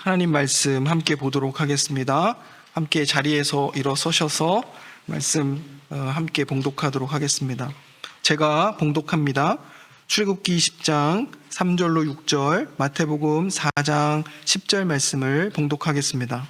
하나님 말씀 함께 보도록 하겠습니다. 함께 자리에서 일어서셔서 말씀 함께 봉독하도록 하겠습니다. 제가 봉독합니다. 출애굽기 20장 3절로 6절, 마태복음 4장 10절 말씀을 봉독하겠습니다.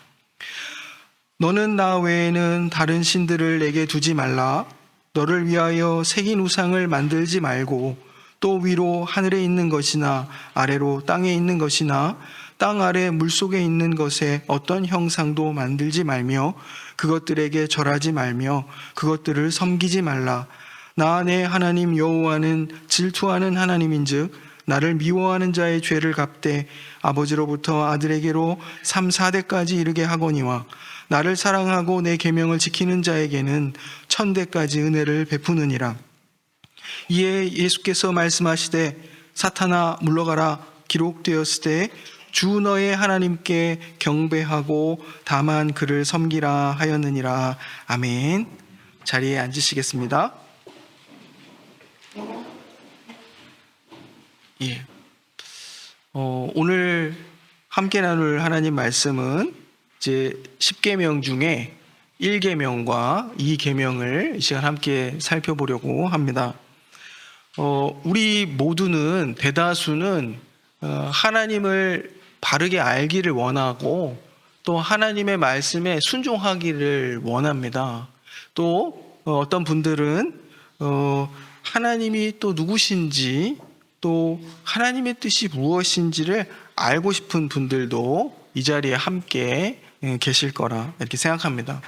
너는 나 외에는 다른 신들을 내게 두지 말라. 너를 위하여 새긴 우상을 만들지 말고 또 위로 하늘에 있는 것이나 아래로 땅에 있는 것이나 땅 아래 물속에 있는 것에 어떤 형상도 만들지 말며 그것들에게 절하지 말며 그것들을 섬기지 말라. 나 내 하나님 여호와는 질투하는 하나님인즉 나를 미워하는 자의 죄를 갚되 아버지로부터 아들에게로 3, 4대까지 이르게 하거니와 나를 사랑하고 내 계명을 지키는 자에게는 1000대까지 은혜를 베푸느니라. 이에 예수께서 말씀하시되 사탄아 물러가라. 기록되었으되 주 너의 하나님께 경배하고 다만 그를 섬기라 하였느니라. 아멘. 자리에 앉으시겠습니다. 예. 오늘 함께 나눌 하나님 말씀은 이제 10계명 중에 1계명과 2계명을 이 시간 함께 살펴보려고 합니다. 우리 모두는 대다수는 하나님을 바르게 알기를 원하고 또 하나님의 말씀에 순종하기를 원합니다. 또 어떤 분들은 하나님이 또 누구신지 또 하나님의 뜻이 무엇인지를 알고 싶은 분들도 이 자리에 함께 계실 거라 이렇게 생각합니다.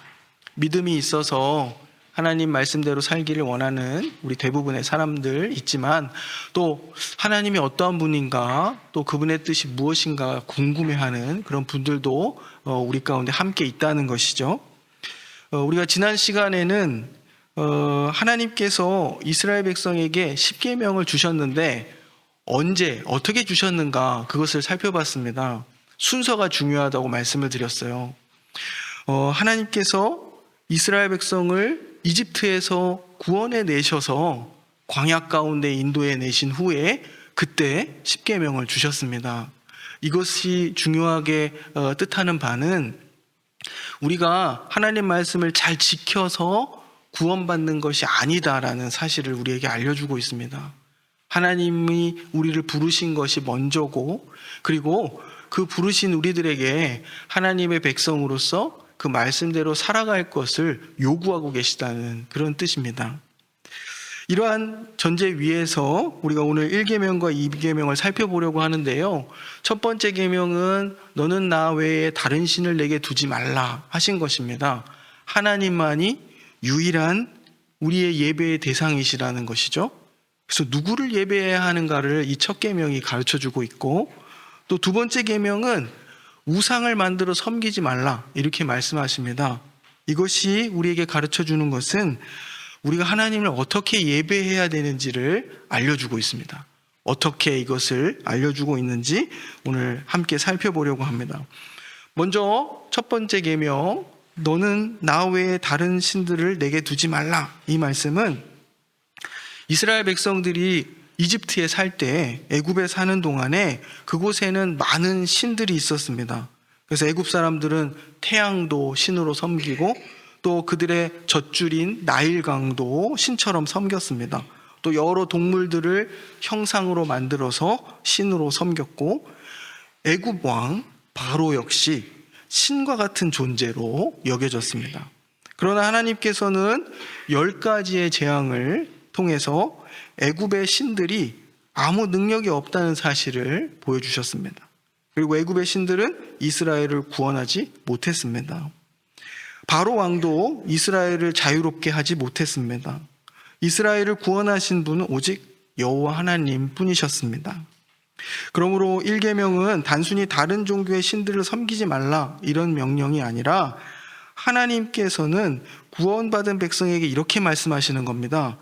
믿음이 있어서 하나님 말씀대로 살기를 원하는 우리 대부분의 사람들 있지만 또 하나님이 어떠한 분인가 또 그분의 뜻이 무엇인가 궁금해하는 그런 분들도 우리 가운데 함께 있다는 것이죠. 우리가 지난 시간에는 하나님께서 이스라엘 백성에게 10계명을 주셨는데 언제 어떻게 주셨는가 그것을 살펴봤습니다. 순서가 중요하다고 말씀을 드렸어요. 하나님께서 이스라엘 백성을 이집트에서 구원해 내셔서 광야 가운데 인도해 내신 후에 그때 10계명을 주셨습니다. 이것이 중요하게 뜻하는 바는 우리가 하나님 말씀을 잘 지켜서 구원받는 것이 아니다라는 사실을 우리에게 알려주고 있습니다. 하나님이 우리를 부르신 것이 먼저고 그리고 그 부르신 우리들에게 하나님의 백성으로서 그 말씀대로 살아갈 것을 요구하고 계시다는 그런 뜻입니다. 이러한 전제 위에서 우리가 오늘 1계명과 2계명을 살펴보려고 하는데요. 첫 번째 계명은 너는 나 외에 다른 신을 내게 두지 말라 하신 것입니다. 하나님만이 유일한 우리의 예배의 대상이시라는 것이죠. 그래서 누구를 예배해야 하는가를 이 첫 계명이 가르쳐주고 있고 또 두 번째 계명은 우상을 만들어 섬기지 말라 이렇게 말씀하십니다. 이것이 우리에게 가르쳐주는 것은 우리가 하나님을 어떻게 예배해야 되는지를 알려주고 있습니다. 어떻게 이것을 알려주고 있는지 오늘 함께 살펴보려고 합니다. 먼저 첫 번째 계명 너는 나 외에 다른 신들을 내게 두지 말라 이 말씀은 이스라엘 백성들이 이집트에 살 때 애굽에 사는 동안에 그곳에는 많은 신들이 있었습니다. 그래서 애굽 사람들은 태양도 신으로 섬기고 또 그들의 젖줄인 나일강도 신처럼 섬겼습니다. 또 여러 동물들을 형상으로 만들어서 신으로 섬겼고 애굽 왕 바로 역시 신과 같은 존재로 여겨졌습니다. 그러나 하나님께서는 10가지의 재앙을 통해서 애굽의 신들이 아무 능력이 없다는 사실을 보여주셨습니다. 그리고 애굽의 신들은 이스라엘을 구원하지 못했습니다. 바로 왕도 이스라엘을 자유롭게 하지 못했습니다. 이스라엘을 구원하신 분은 오직 여호와 하나님 뿐이셨습니다. 그러므로 1계명은 단순히 다른 종교의 신들을 섬기지 말라 이런 명령이 아니라 하나님께서는 구원받은 백성에게 이렇게 말씀하시는 겁니다.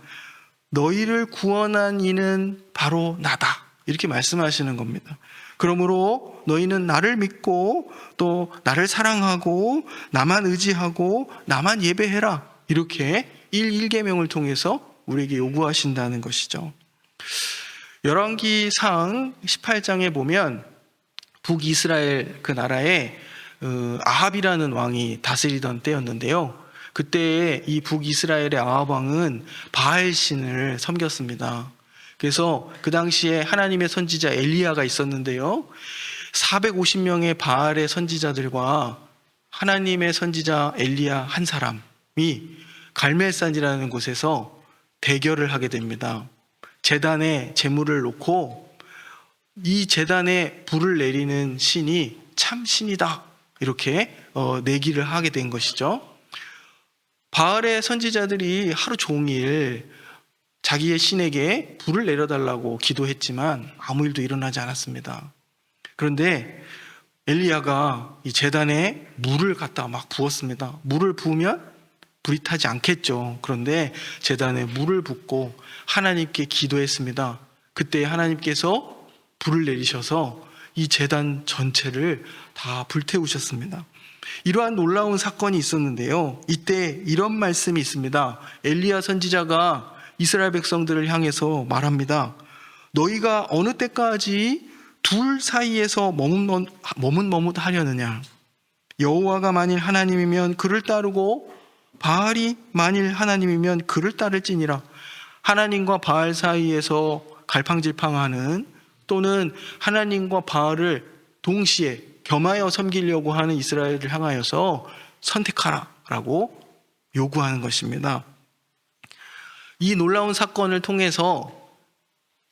너희를 구원한 이는 바로 나다 이렇게 말씀하시는 겁니다. 그러므로 너희는 나를 믿고 또 나를 사랑하고 나만 의지하고 나만 예배해라 이렇게 1계명을 통해서 우리에게 요구하신다는 것이죠. 열왕기상 18장에 보면 북이스라엘 그 나라에 아합이라는 왕이 다스리던 때였는데요. 그때 이 북이스라엘의 아합 왕은 바알 신을 섬겼습니다. 그래서 그 당시에 하나님의 선지자 엘리야가 있었는데요. 450명의 바알의 선지자들과 하나님의 선지자 엘리야 한 사람이 갈멜산이라는 곳에서 대결을 하게 됩니다. 제단에 제물을 놓고 이 제단에 불을 내리는 신이 참 신이다, 이렇게 내기를 하게 된 것이죠. 바알의 선지자들이 하루 종일 자기의 신에게 불을 내려달라고 기도했지만 아무 일도 일어나지 않았습니다. 그런데 엘리야가 이 제단에 물을 갖다 막 부었습니다. 물을 부으면 불이 타지 않겠죠. 그런데 제단에 물을 붓고 하나님께 기도했습니다. 그때 하나님께서 불을 내리셔서 이 제단 전체를 다 불태우셨습니다. 이러한 놀라운 사건이 있었는데요. 이때 이런 말씀이 있습니다. 엘리야 선지자가 이스라엘 백성들을 향해서 말합니다. 너희가 어느 때까지 둘 사이에서 머뭇머뭇하려느냐? 여호와가 만일 하나님이면 그를 따르고 바알이 만일 하나님이면 그를 따를지니라. 하나님과 바알 사이에서 갈팡질팡하는, 또는 하나님과 바알을 동시에 겸하여 섬기려고 하는 이스라엘을 향하여서 선택하라라고 요구하는 것입니다. 이 놀라운 사건을 통해서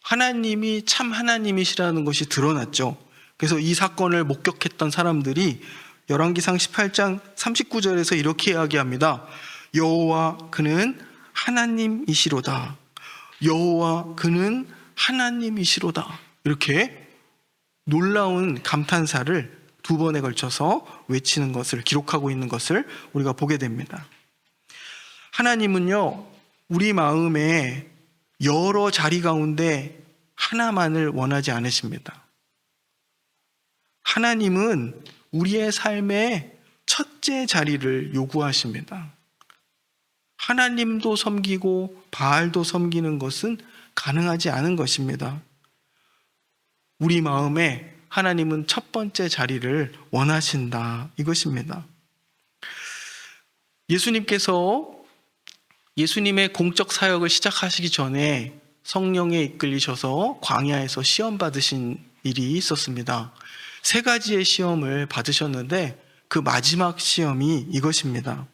하나님이 참 하나님이시라는 것이 드러났죠. 그래서 이 사건을 목격했던 사람들이 열왕기상 18장 39절에서 이렇게 이야기합니다. 여호와 그는 하나님이시로다. 여호와 그는 하나님이시로다. 이렇게 놀라운 감탄사를 두 번에 걸쳐서 외치는 것을, 기록하고 있는 것을 우리가 보게 됩니다. 하나님은요, 우리 마음에 여러 자리 가운데 하나만을 원하지 않으십니다. 하나님은 우리의 삶의 첫째 자리를 요구하십니다. 하나님도 섬기고 바알도 섬기는 것은 가능하지 않은 것입니다. 우리 마음에 하나님은 첫 번째 자리를 원하신다, 이것입니다. 예수님께서 예수님의 공적 사역을 시작하시기 전에 성령에 이끌리셔서 광야에서 시험 받으신 일이 있었습니다. 3가지의 시험을 받으셨는데 그 마지막 시험이 이것입니다.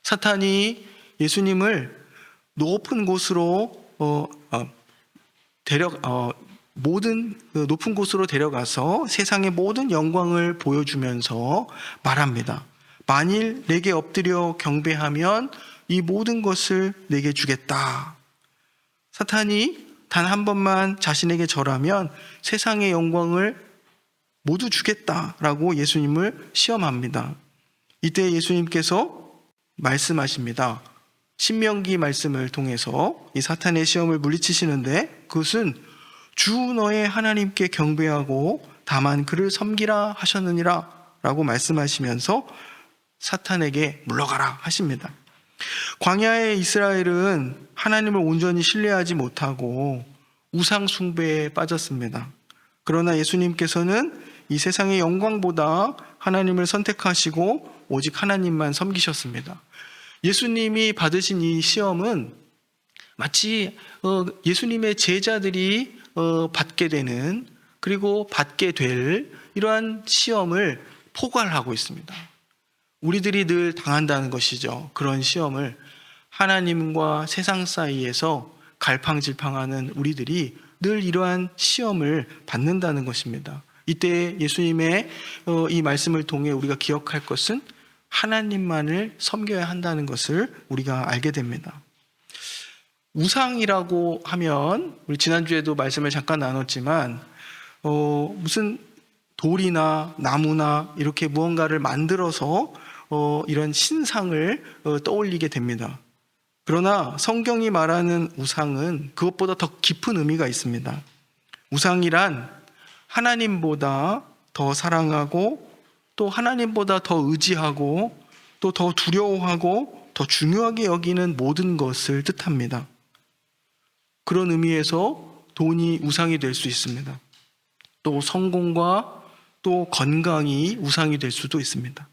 사탄이 예수님을 높은 곳으로 높은 곳으로 데려가서 세상의 모든 영광을 보여주면서 말합니다. 만일 내게 엎드려 경배하면 이 모든 것을 내게 주겠다. 사탄이 단 한 번만 자신에게 절하면 세상의 영광을 모두 주겠다라고 예수님을 시험합니다. 이때 예수님께서 말씀하십니다. 신명기 말씀을 통해서 이 사탄의 시험을 물리치시는데, 그것은 주 너의 하나님께 경배하고 다만 그를 섬기라 하셨느니라 라고 말씀하시면서 사탄에게 물러가라 하십니다. 광야의 이스라엘은 하나님을 온전히 신뢰하지 못하고 우상 숭배에 빠졌습니다. 그러나 예수님께서는 이 세상의 영광보다 하나님을 선택하시고 오직 하나님만 섬기셨습니다. 예수님이 받으신 이 시험은 마치 예수님의 제자들이 받게 되는, 그리고 받게 될 이러한 시험을 포괄하고 있습니다. 우리들이 늘 당한다는 것이죠. 그런 시험을 하나님과 세상 사이에서 갈팡질팡하는 우리들이 늘 이러한 시험을 받는다는 것입니다. 이때 예수님의 이 말씀을 통해 우리가 기억할 것은 하나님만을 섬겨야 한다는 것을 우리가 알게 됩니다. 우상이라고 하면 우리 지난주에도 말씀을 잠깐 나눴지만 무슨 돌이나 나무나 이렇게 무언가를 만들어서 이런 신상을 떠올리게 됩니다. 그러나 성경이 말하는 우상은 그것보다 더 깊은 의미가 있습니다. 우상이란 하나님보다 더 사랑하고, 또 하나님보다 더 의지하고, 또 더 두려워하고 더 중요하게 여기는 모든 것을 뜻합니다. 그런 의미에서 돈이 우상이 될 수 있습니다. 또 성공과 또 건강이 우상이 될 수도 있습니다.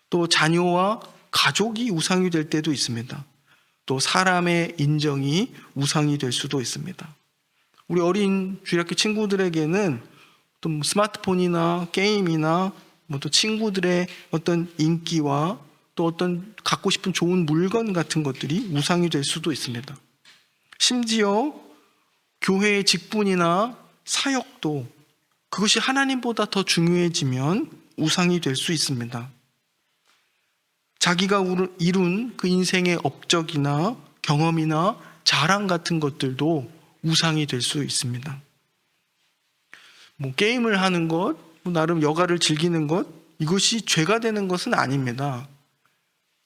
또 자녀와 가족이 우상이 될 때도 있습니다. 또 사람의 인정이 우상이 될 수도 있습니다. 우리 어린 주일학교 친구들에게는 또 스마트폰이나 게임이나 또 친구들의 어떤 인기와 또 어떤 갖고 싶은 좋은 물건 같은 것들이 우상이 될 수도 있습니다. 심지어 교회의 직분이나 사역도 그것이 하나님보다 더 중요해지면 우상이 될 수 있습니다. 자기가 이룬 그 인생의 업적이나 경험이나 자랑 같은 것들도 우상이 될 수 있습니다. 게임을 하는 것, 나름 여가를 즐기는 것, 이것이 죄가 되는 것은 아닙니다.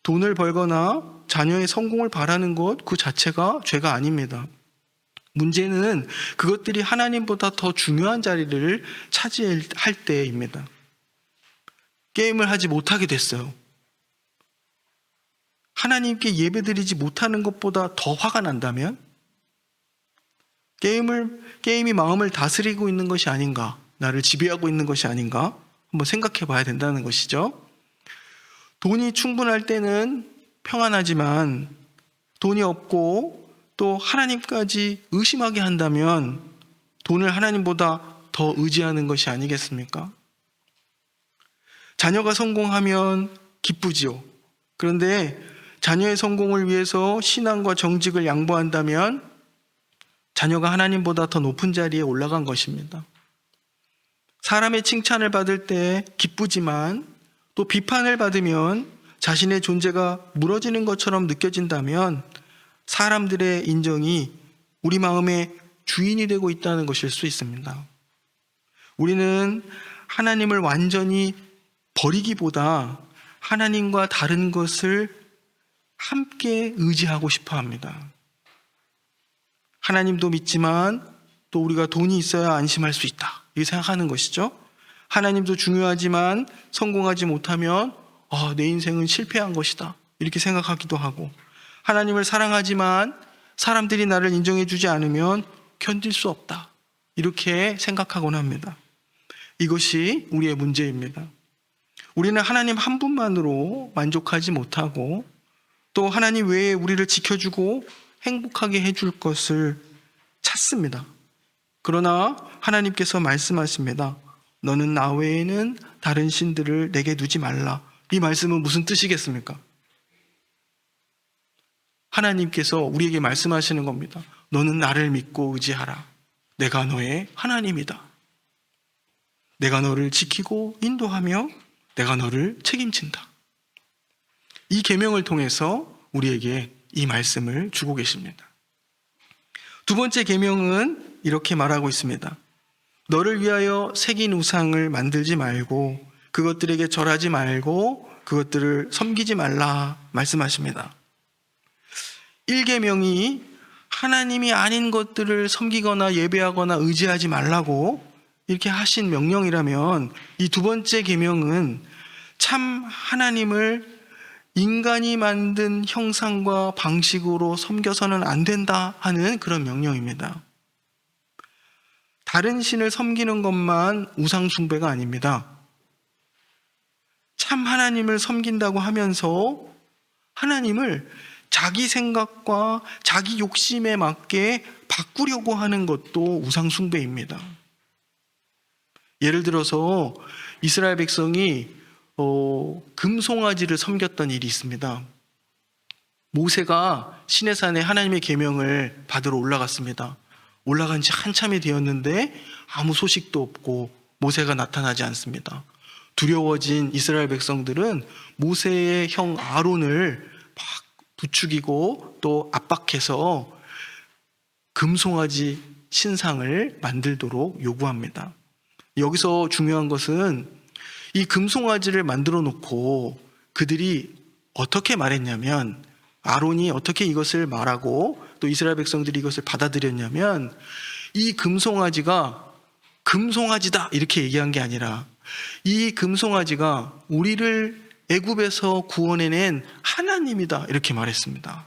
돈을 벌거나 자녀의 성공을 바라는 것, 그 자체가 죄가 아닙니다. 문제는 그것들이 하나님보다 더 중요한 자리를 차지할 때입니다. 게임을 하지 못하게 됐어요. 하나님께 예배드리지 못하는 것보다 더 화가 난다면 게임이 마음을 다스리고 있는 것이 아닌가, 나를 지배하고 있는 것이 아닌가 한번 생각해 봐야 된다는 것이죠. 돈이 충분할 때는 평안하지만 돈이 없고 또 하나님까지 의심하게 한다면 돈을 하나님보다 더 의지하는 것이 아니겠습니까? 자녀가 성공하면 기쁘지요. 그런데 자녀의 성공을 위해서 신앙과 정직을 양보한다면 자녀가 하나님보다 더 높은 자리에 올라간 것입니다. 사람의 칭찬을 받을 때 기쁘지만 또 비판을 받으면 자신의 존재가 무너지는 것처럼 느껴진다면 사람들의 인정이 우리 마음의 주인이 되고 있다는 것일 수 있습니다. 우리는 하나님을 완전히 버리기보다 하나님과 다른 것을 함께 의지하고 싶어 합니다. 하나님도 믿지만 또 우리가 돈이 있어야 안심할 수 있다, 이렇게 생각하는 것이죠. 하나님도 중요하지만 성공하지 못하면 내 인생은 실패한 것이다, 이렇게 생각하기도 하고, 하나님을 사랑하지만 사람들이 나를 인정해 주지 않으면 견딜 수 없다, 이렇게 생각하곤 합니다. 이것이 우리의 문제입니다. 우리는 하나님 한 분만으로 만족하지 못하고 또 하나님 외에 우리를 지켜주고 행복하게 해줄 것을 찾습니다. 그러나 하나님께서 말씀하십니다. 너는 나 외에는 다른 신들을 내게 두지 말라. 이 말씀은 무슨 뜻이겠습니까? 하나님께서 우리에게 말씀하시는 겁니다. 너는 나를 믿고 의지하라. 내가 너의 하나님이다. 내가 너를 지키고 인도하며 내가 너를 책임진다. 이 계명을 통해서 우리에게 이 말씀을 주고 계십니다. 두 번째 계명은 이렇게 말하고 있습니다. 너를 위하여 새긴 우상을 만들지 말고 그것들에게 절하지 말고 그것들을 섬기지 말라 말씀하십니다. 1계명이 하나님이 아닌 것들을 섬기거나 예배하거나 의지하지 말라고 이렇게 하신 명령이라면 이 두 번째 계명은 참 하나님을 인간이 만든 형상과 방식으로 섬겨서는 안 된다 하는 그런 명령입니다. 다른 신을 섬기는 것만 우상 숭배가 아닙니다. 참 하나님을 섬긴다고 하면서 하나님을 자기 생각과 자기 욕심에 맞게 바꾸려고 하는 것도 우상 숭배입니다. 예를 들어서 이스라엘 백성이 금송아지를 섬겼던 일이 있습니다. 모세가 시내산에 하나님의 계명을 받으러 올라갔습니다. 올라간 지 한참이 되었는데 아무 소식도 없고 모세가 나타나지 않습니다. 두려워진 이스라엘 백성들은 모세의 형 아론을 막 부추기고 또 압박해서 금송아지 신상을 만들도록 요구합니다. 여기서 중요한 것은 이 금송아지를 만들어 놓고 그들이 어떻게 말했냐면, 아론이 어떻게 이것을 말하고 또 이스라엘 백성들이 이것을 받아들였냐면, 이 금송아지가 금송아지다 이렇게 얘기한 게 아니라 이 금송아지가 우리를 애굽에서 구원해낸 하나님이다 이렇게 말했습니다.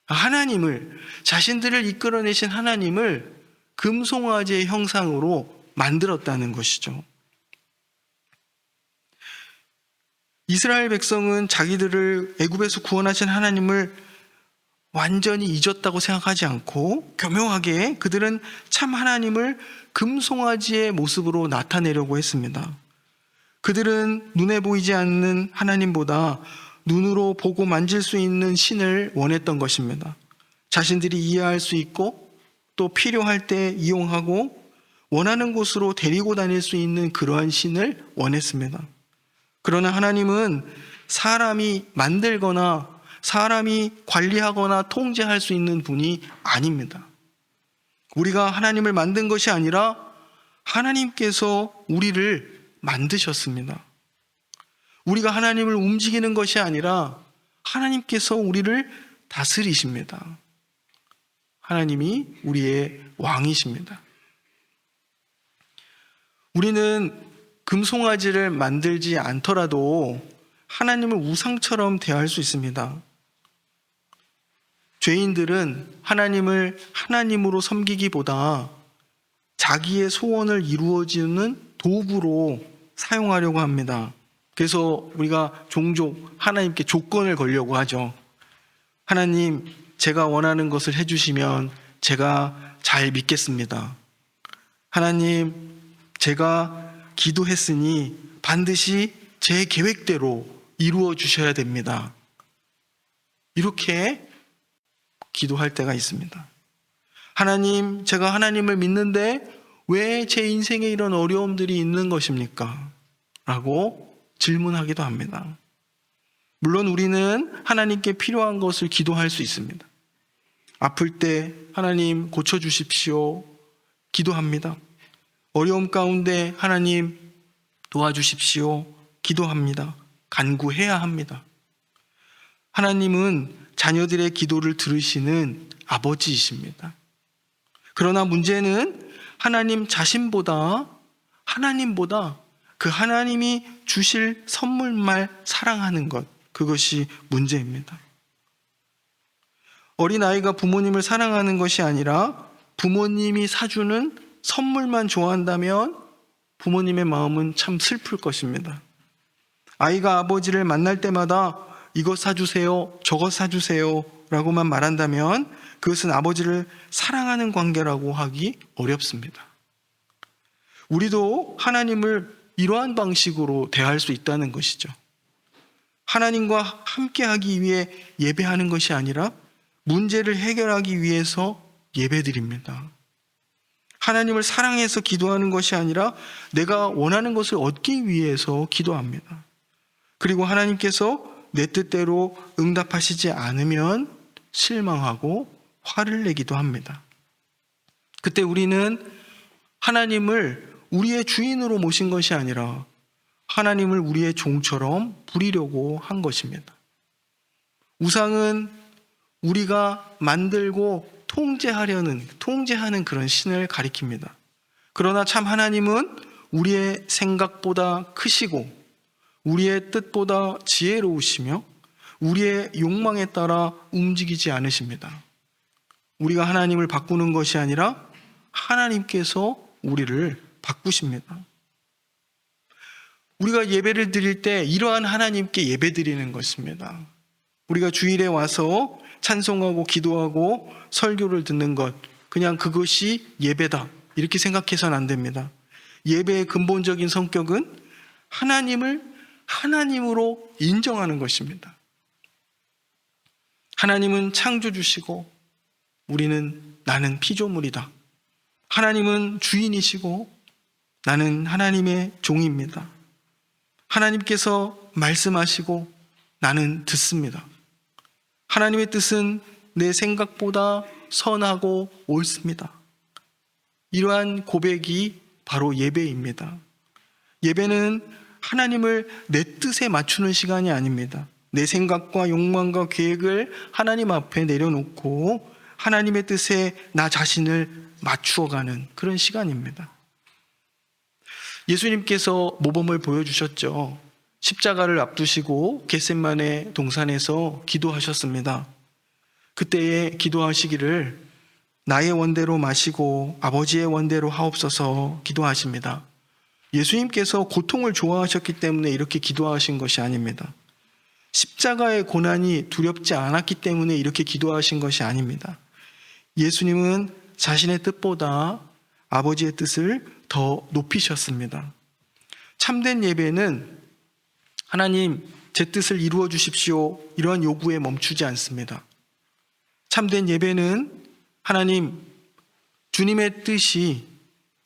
하나님을, 자신들을 이끌어내신 하나님을 금송아지의 형상으로 만들었다는 것이죠. 이스라엘 백성은 자기들을 애굽에서 구원하신 하나님을 완전히 잊었다고 생각하지 않고 교묘하게 그들은 참 하나님을 금송아지의 모습으로 나타내려고 했습니다. 그들은 눈에 보이지 않는 하나님보다 눈으로 보고 만질 수 있는 신을 원했던 것입니다. 자신들이 이해할 수 있고 또 필요할 때 이용하고 원하는 곳으로 데리고 다닐 수 있는 그러한 신을 원했습니다. 그러나 하나님은 사람이 만들거나 사람이 관리하거나 통제할 수 있는 분이 아닙니다. 우리가 하나님을 만든 것이 아니라 하나님께서 우리를 만드셨습니다. 우리가 하나님을 움직이는 것이 아니라 하나님께서 우리를 다스리십니다. 하나님이 우리의 왕이십니다. 우리는 금송아지를 만들지 않더라도 하나님을 우상처럼 대할 수 있습니다. 죄인들은 하나님을 하나님으로 섬기기보다 자기의 소원을 이루어지는 도구로 사용하려고 합니다. 그래서 우리가 종종 하나님께 조건을 걸려고 하죠. 하나님, 제가 원하는 것을 해주시면 제가 잘 믿겠습니다. 하나님, 제가 기도했으니 반드시 제 계획대로 이루어 주셔야 됩니다. 이렇게 기도할 때가 있습니다. 하나님, 제가 하나님을 믿는데 왜 제 인생에 이런 어려움들이 있는 것입니까? 라고 질문하기도 합니다. 물론 우리는 하나님께 필요한 것을 기도할 수 있습니다. 아플 때 하나님 고쳐주십시오. 기도합니다. 어려움 가운데 하나님 도와주십시오. 기도합니다. 간구해야 합니다. 하나님은 자녀들의 기도를 들으시는 아버지이십니다. 그러나 문제는 하나님 자신보다 하나님보다 그 하나님이 주실 선물만 사랑하는 것, 그것이 문제입니다. 어린아이가 부모님을 사랑하는 것이 아니라 부모님이 사주는 선물만 좋아한다면 부모님의 마음은 참 슬플 것입니다. 아이가 아버지를 만날 때마다 이것 사주세요, 저것 사주세요 라고만 말한다면 그것은 아버지를 사랑하는 관계라고 하기 어렵습니다. 우리도 하나님을 이러한 방식으로 대할 수 있다는 것이죠. 하나님과 함께하기 위해 예배하는 것이 아니라 문제를 해결하기 위해서 예배드립니다. 하나님을 사랑해서 기도하는 것이 아니라 내가 원하는 것을 얻기 위해서 기도합니다. 그리고 하나님께서 내 뜻대로 응답하시지 않으면 실망하고 화를 내기도 합니다. 그때 우리는 하나님을 우리의 주인으로 모신 것이 아니라 하나님을 우리의 종처럼 부리려고 한 것입니다. 우상은 우리가 만들고 통제하는 그런 신을 가리킵니다. 그러나 참 하나님은 우리의 생각보다 크시고 우리의 뜻보다 지혜로우시며 우리의 욕망에 따라 움직이지 않으십니다. 우리가 하나님을 바꾸는 것이 아니라 하나님께서 우리를 바꾸십니다. 우리가 예배를 드릴 때 이러한 하나님께 예배드리는 것입니다. 우리가 주일에 와서 찬송하고 기도하고 설교를 듣는 것, 그냥 그것이 예배다 이렇게 생각해서는 안 됩니다. 예배의 근본적인 성격은 하나님을 하나님으로 인정하는 것입니다. 하나님은 창조주시고 나는 피조물이다. 하나님은 주인이시고 나는 하나님의 종입니다. 하나님께서 말씀하시고 나는 듣습니다. 하나님의 뜻은 내 생각보다 선하고 옳습니다. 이러한 고백이 바로 예배입니다. 예배는 하나님을 내 뜻에 맞추는 시간이 아닙니다. 내 생각과 욕망과 계획을 하나님 앞에 내려놓고 하나님의 뜻에 나 자신을 맞추어가는 그런 시간입니다. 예수님께서 모범을 보여주셨죠. 십자가를 앞두시고 겟세마네 동산에서 기도하셨습니다. 그때에 기도하시기를 나의 원대로 마시고 아버지의 원대로 하옵소서 기도하십니다. 예수님께서 고통을 좋아하셨기 때문에 이렇게 기도하신 것이 아닙니다. 십자가의 고난이 두렵지 않았기 때문에 이렇게 기도하신 것이 아닙니다. 예수님은 자신의 뜻보다 아버지의 뜻을 더 높이셨습니다. 참된 예배는 하나님, 제 뜻을 이루어 주십시오, 이러한 요구에 멈추지 않습니다. 참된 예배는 하나님, 주님의 뜻이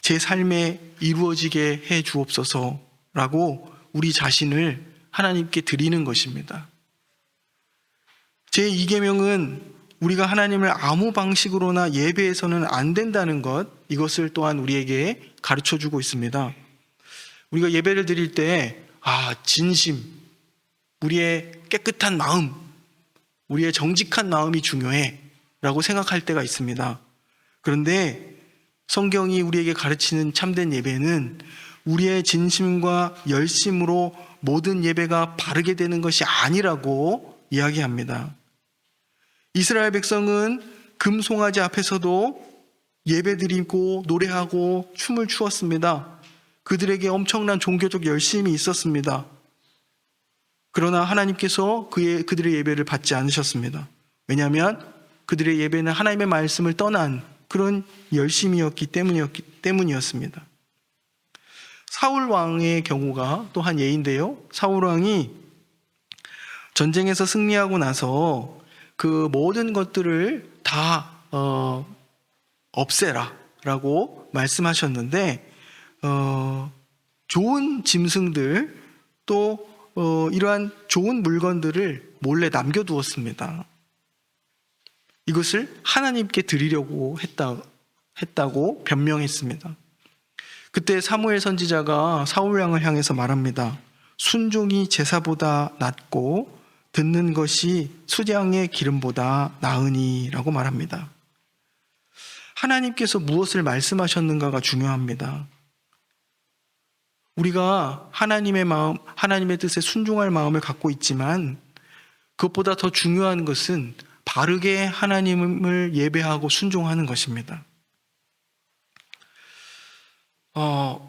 제 삶에 이루어지게 해 주옵소서라고 우리 자신을 하나님께 드리는 것입니다. 제2계명은 우리가 하나님을 아무 방식으로나 예배해서는 안 된다는 것, 이것을 또한 우리에게 가르쳐주고 있습니다. 우리가 예배를 드릴 때 진심, 우리의 깨끗한 마음, 우리의 정직한 마음이 중요해 라고 생각할 때가 있습니다. 그런데 성경이 우리에게 가르치는 참된 예배는 우리의 진심과 열심으로 모든 예배가 바르게 되는 것이 아니라고 이야기합니다. 이스라엘 백성은 금송아지 앞에서도 예배드리고 노래하고 춤을 추었습니다. 그들에게 엄청난 종교적 열심이 있었습니다. 그러나 하나님께서 그들의 예배를 받지 않으셨습니다. 왜냐하면 그들의 예배는 하나님의 말씀을 떠난 그런 열심이었기 때문이었습니다. 사울 왕의 경우가 또 한 예인데요. 사울 왕이 전쟁에서 승리하고 나서 그 모든 것들을 다 없애라라고 말씀하셨는데 좋은 짐승들 또 이러한 좋은 물건들을 몰래 남겨두었습니다. 이것을 하나님께 드리려고 했다고 변명했습니다. 그때 사무엘 선지자가 사울 왕을 향해서 말합니다. 순종이 제사보다 낫고 듣는 것이 수량의 기름보다 나으니 라고 말합니다. 하나님께서 무엇을 말씀하셨는가가 중요합니다. 우리가 하나님의 마음, 하나님의 뜻에 순종할 마음을 갖고 있지만 그것보다 더 중요한 것은 바르게 하나님을 예배하고 순종하는 것입니다.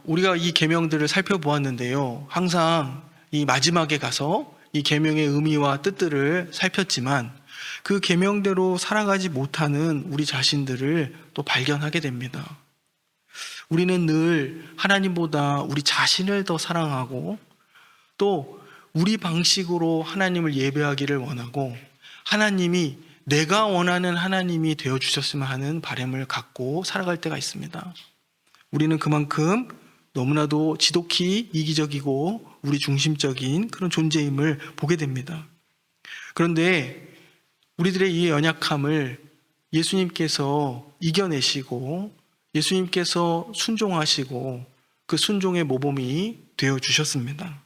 우리가 이 계명들을 살펴보았는데요. 항상 이 마지막에 가서 이 계명의 의미와 뜻들을 살폈지만 그 계명대로 살아가지 못하는 우리 자신들을 또 발견하게 됩니다. 우리는 늘 하나님보다 우리 자신을 더 사랑하고 또 우리 방식으로 하나님을 예배하기를 원하고 하나님이 내가 원하는 하나님이 되어주셨으면 하는 바람을 갖고 살아갈 때가 있습니다. 우리는 그만큼 너무나도 지독히 이기적이고 우리 중심적인 그런 존재임을 보게 됩니다. 그런데 우리들의 이 연약함을 예수님께서 이겨내시고 예수님께서 순종하시고 그 순종의 모범이 되어주셨습니다.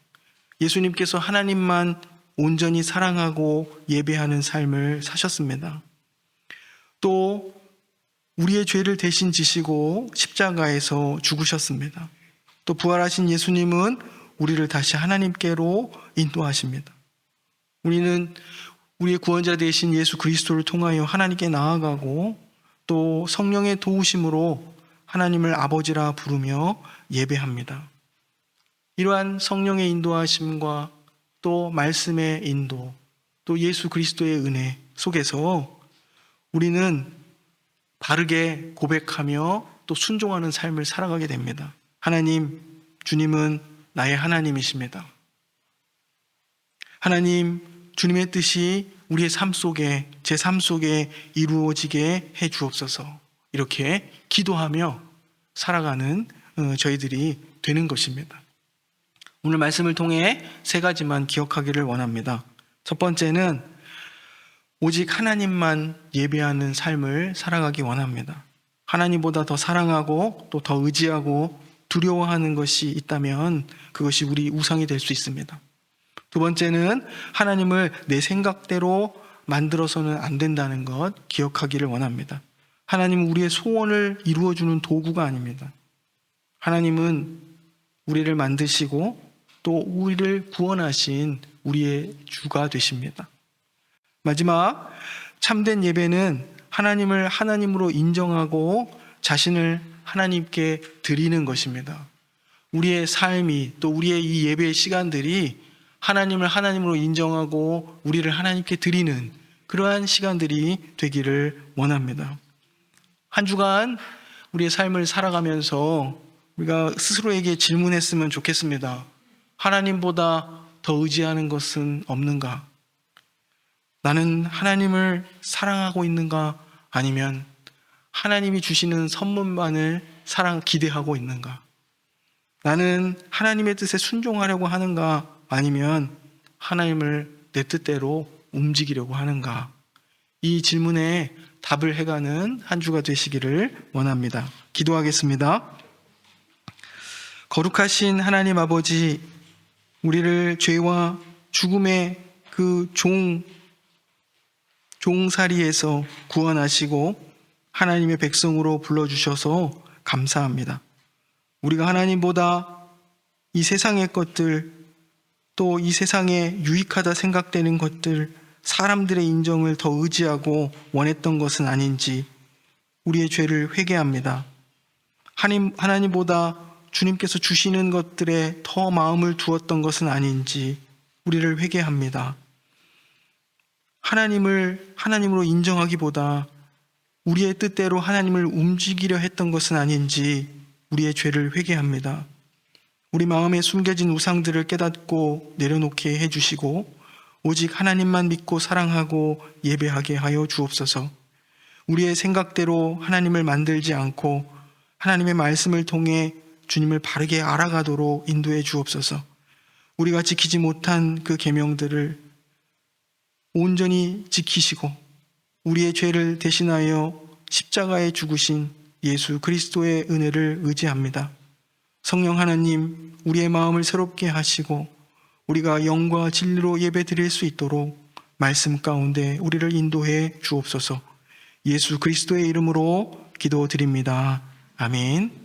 예수님께서 하나님만 온전히 사랑하고 예배하는 삶을 사셨습니다. 또 우리의 죄를 대신 지시고 십자가에서 죽으셨습니다. 또 부활하신 예수님은 우리를 다시 하나님께로 인도하십니다. 우리는 우리의 구원자 되신 예수 그리스도를 통하여 하나님께 나아가고 또 성령의 도우심으로 하나님을 아버지라 부르며 예배합니다. 이러한 성령의 인도하심과 또 말씀의 인도, 또 예수 그리스도의 은혜 속에서 우리는 바르게 고백하며 또 순종하는 삶을 살아가게 됩니다. 하나님, 주님은 나의 하나님이십니다. 하나님, 주님의 뜻이 우리의 삶 속에, 제 삶 속에 이루어지게 해 주옵소서. 이렇게 기도하며 살아가는 저희들이 되는 것입니다. 오늘 말씀을 통해 세 가지만 기억하기를 원합니다. 첫 번째는 오직 하나님만 예배하는 삶을 살아가기 원합니다. 하나님보다 더 사랑하고 또 더 의지하고 두려워하는 것이 있다면 그것이 우리 우상이 될 수 있습니다. 두 번째는 하나님을 내 생각대로 만들어서는 안 된다는 것 기억하기를 원합니다. 하나님은 우리의 소원을 이루어주는 도구가 아닙니다. 하나님은 우리를 만드시고 또 우리를 구원하신 우리의 주가 되십니다. 마지막, 참된 예배는 하나님을 하나님으로 인정하고 자신을 하나님께 드리는 것입니다. 우리의 삶이 또 우리의 이 예배의 시간들이 하나님을 하나님으로 인정하고 우리를 하나님께 드리는 그러한 시간들이 되기를 원합니다. 한 주간 우리의 삶을 살아가면서 우리가 스스로에게 질문했으면 좋겠습니다. 하나님보다 더 의지하는 것은 없는가? 나는 하나님을 사랑하고 있는가? 아니면 하나님이 주시는 선물만을 기대하고 있는가? 나는 하나님의 뜻에 순종하려고 하는가? 아니면 하나님을 내 뜻대로 움직이려고 하는가? 이 질문에 답을 해가는 한 주가 되시기를 원합니다. 기도하겠습니다. 거룩하신 하나님 아버지, 우리를 죄와 죽음의 그 종살이에서 구원하시고 하나님의 백성으로 불러주셔서 감사합니다. 우리가 하나님보다 이 세상의 것들, 또 이 세상에 유익하다 생각되는 것들, 사람들의 인정을 더 의지하고 원했던 것은 아닌지 우리의 죄를 회개합니다. 하나님보다 주님께서 주시는 것들에 더 마음을 두었던 것은 아닌지 우리를 회개합니다. 하나님을 하나님으로 인정하기보다 우리의 뜻대로 하나님을 움직이려 했던 것은 아닌지 우리의 죄를 회개합니다. 우리 마음에 숨겨진 우상들을 깨닫고 내려놓게 해주시고 오직 하나님만 믿고 사랑하고 예배하게 하여 주옵소서. 우리의 생각대로 하나님을 만들지 않고 하나님의 말씀을 통해 주님을 바르게 알아가도록 인도해 주옵소서. 우리가 지키지 못한 그 계명들을 온전히 지키시고 우리의 죄를 대신하여 십자가에 죽으신 예수 그리스도의 은혜를 의지합니다. 성령 하나님, 우리의 마음을 새롭게 하시고 우리가 영과 진리로 예배 드릴 수 있도록 말씀 가운데 우리를 인도해 주옵소서. 예수 그리스도의 이름으로 기도드립니다. 아멘.